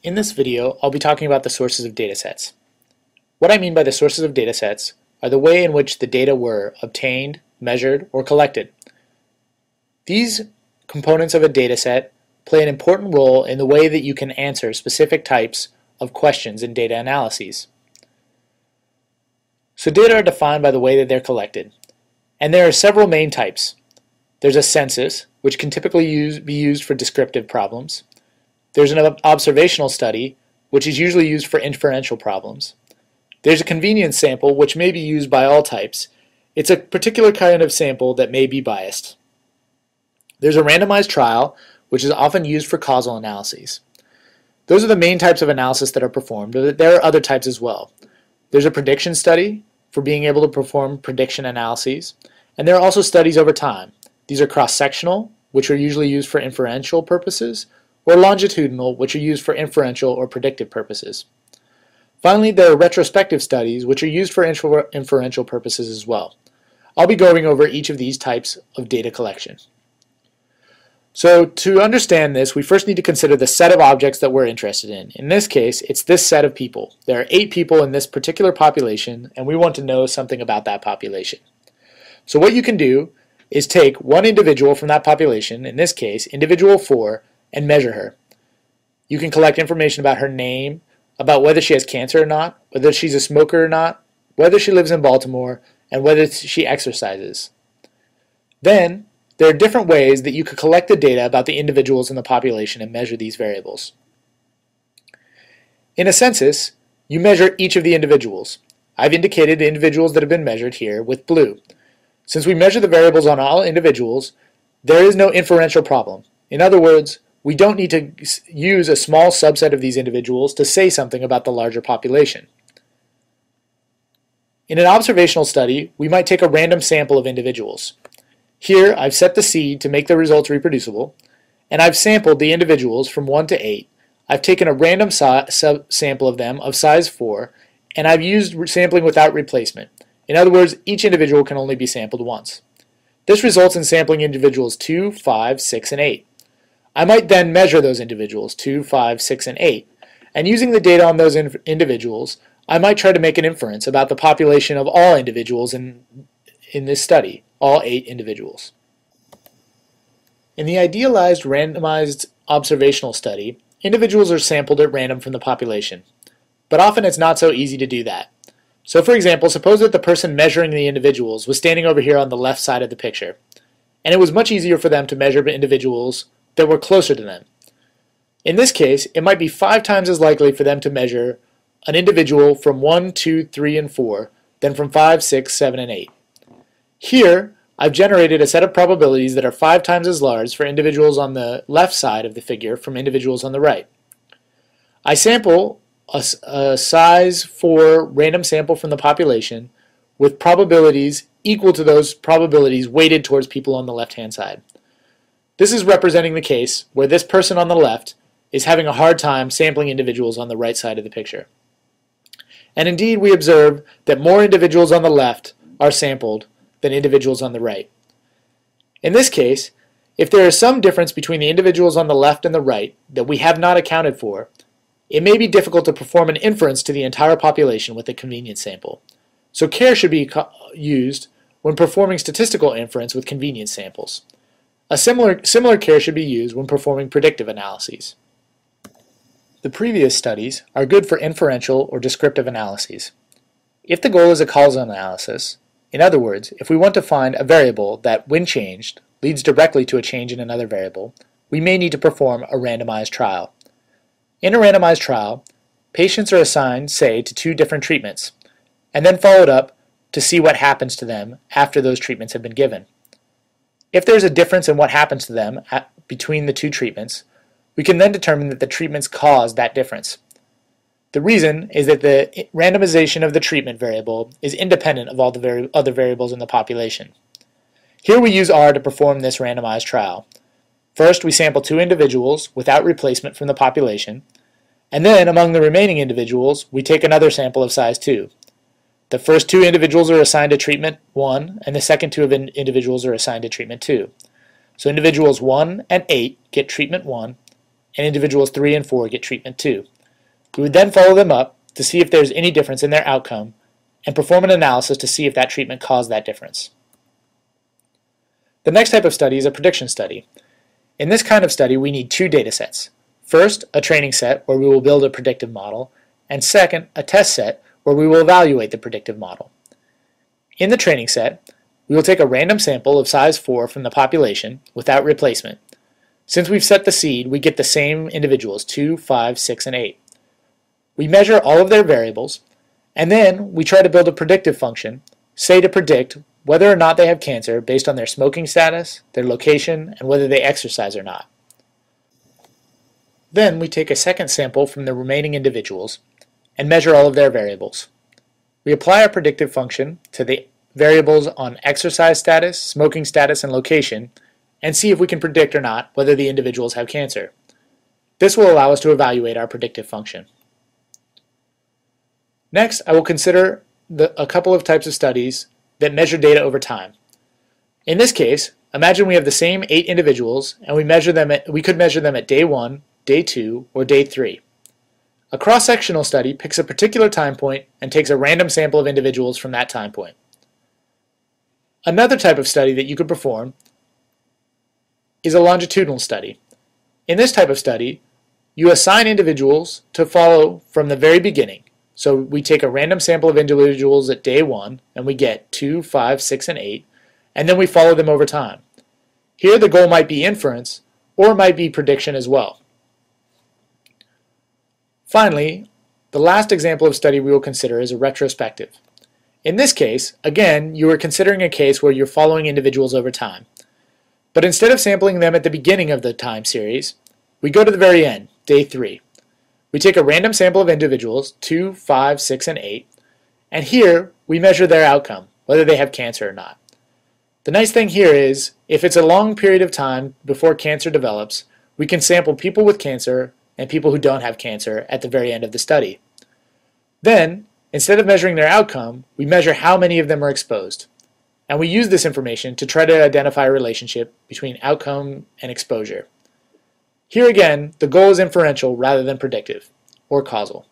In this video, I'll be talking about the sources of datasets. What I mean by the sources of datasets are the way in which the data were obtained, measured, or collected. These components of a dataset play an important role in the way that you can answer specific types of questions in data analyses. So data are defined by the way that they're collected, and there are several main types. There's a census, which can typically be used for descriptive problems. There's an observational study, which is usually used for inferential problems. There's a convenience sample, which may be used by all types. It's a particular kind of sample that may be biased. There's a randomized trial, which is often used for causal analyses. Those are the main types of analysis that are performed, but there are other types as well. There's a prediction study for being able to perform prediction analyses, and there are also studies over time. These are cross-sectional, which are usually used for inferential purposes, or longitudinal, which are used for inferential or predictive purposes. Finally, there are retrospective studies, which are used for inferential purposes as well. I'll be going over each of these types of data collection. So to understand this, we first need to consider the set of objects that we're interested in. In this case, it's this set of people. There are 8 people in this particular population, and we want to know something about that population. So what you can do is take one individual from that population, in this case, individual 4, and measure her. You can collect information about her name, about whether she has cancer or not, whether she's a smoker or not, whether she lives in Baltimore, and whether she exercises. Then, there are different ways that you could collect the data about the individuals in the population and measure these variables. In a census, you measure each of the individuals. I've indicated the individuals that have been measured here with blue. Since we measure the variables on all individuals, there is no inferential problem. In other words, we don't need to use a small subset of these individuals to say something about the larger population. In an observational study, we might take a random sample of individuals. Here, I've set the seed to make the results reproducible, and I've sampled the individuals from 1 to 8. I've taken a random sample of them of size 4, and I've used sampling without replacement. In other words, each individual can only be sampled once. This results in sampling individuals 2, 5, 6, and 8. I might then measure those individuals, 2, 5, 6, and 8, and using the data on those individuals, I might try to make an inference about the population of all individuals in this study, all 8 individuals. In the idealized randomized observational study, individuals are sampled at random from the population, but often it's not so easy to do that. So for example, suppose that the person measuring the individuals was standing over here on the left side of the picture, and it was much easier for them to measure individuals that were closer to them. In this case, it might be 5 times as likely for them to measure an individual from 1, 2, 3, and 4 than from 5, 6, 7, and 8. Here, I've generated a set of probabilities that are 5 times as large for individuals on the left side of the figure from individuals on the right. I sample a size 4 random sample from the population with probabilities equal to those probabilities weighted towards people on the left-hand side. This is representing the case where this person on the left is having a hard time sampling individuals on the right side of the picture. And indeed, we observe that more individuals on the left are sampled than individuals on the right. In this case, if there is some difference between the individuals on the left and the right that we have not accounted for, it may be difficult to perform an inference to the entire population with a convenience sample. So care should be used when performing statistical inference with convenience samples. A similar care should be used when performing predictive analyses. The previous studies are good for inferential or descriptive analyses. If the goal is a causal analysis, in other words, if we want to find a variable that, when changed, leads directly to a change in another variable, we may need to perform a randomized trial. In a randomized trial, patients are assigned, say, to 2 different treatments, and then followed up to see what happens to them after those treatments have been given. If there's a difference in what happens to them between the 2 treatments, we can then determine that the treatments caused that difference. The reason is that the randomization of the treatment variable is independent of all the other variables in the population. Here we use R to perform this randomized trial. First, we sample 2 individuals without replacement from the population, and then among the remaining individuals, we take another sample of size 2. The first 2 individuals are assigned to treatment 1, and the second 2 individuals are assigned to treatment 2. So individuals 1 and 8 get treatment 1, and individuals 3 and 4 get treatment 2. We would then follow them up to see if there's any difference in their outcome and perform an analysis to see if that treatment caused that difference. The next type of study is a prediction study. In this kind of study, we need two data sets. First, a training set where we will build a predictive model, and second, a test set where we will evaluate the predictive model. In the training set, we will take a random sample of size 4 from the population without replacement. Since we've set the seed, we get the same individuals, 2, 5, 6, and 8. We measure all of their variables, and then we try to build a predictive function, say to predict whether or not they have cancer based on their smoking status, their location, and whether they exercise or not. Then we take a second sample from the remaining individuals and measure all of their variables. We apply our predictive function to the variables on exercise status, smoking status, and location, and see if we can predict or not whether the individuals have cancer. This will allow us to evaluate our predictive function. Next, I will consider a couple of types of studies that measure data over time. In this case, imagine we have the same 8 individuals and we could measure them at day 1, day 2, or day 3. A cross-sectional study picks a particular time point and takes a random sample of individuals from that time point. Another type of study that you could perform is a longitudinal study. In this type of study, you assign individuals to follow from the very beginning. So we take a random sample of individuals at day 1, and we get 2, 5, 6, and 8, and then we follow them over time. Here the goal might be inference, or it might be prediction as well. Finally, the last example of study we will consider is a retrospective. In this case, again, you are considering a case where you're following individuals over time. But instead of sampling them at the beginning of the time series, we go to the very end, day 3. We take a random sample of individuals, 2, 5, 6, and 8, and here we measure their outcome, whether they have cancer or not. The nice thing here is, if it's a long period of time before cancer develops, we can sample people with cancer and people who don't have cancer at the very end of the study. Then, instead of measuring their outcome, we measure how many of them are exposed. And we use this information to try to identify a relationship between outcome and exposure. Here again, the goal is inferential rather than predictive, or causal.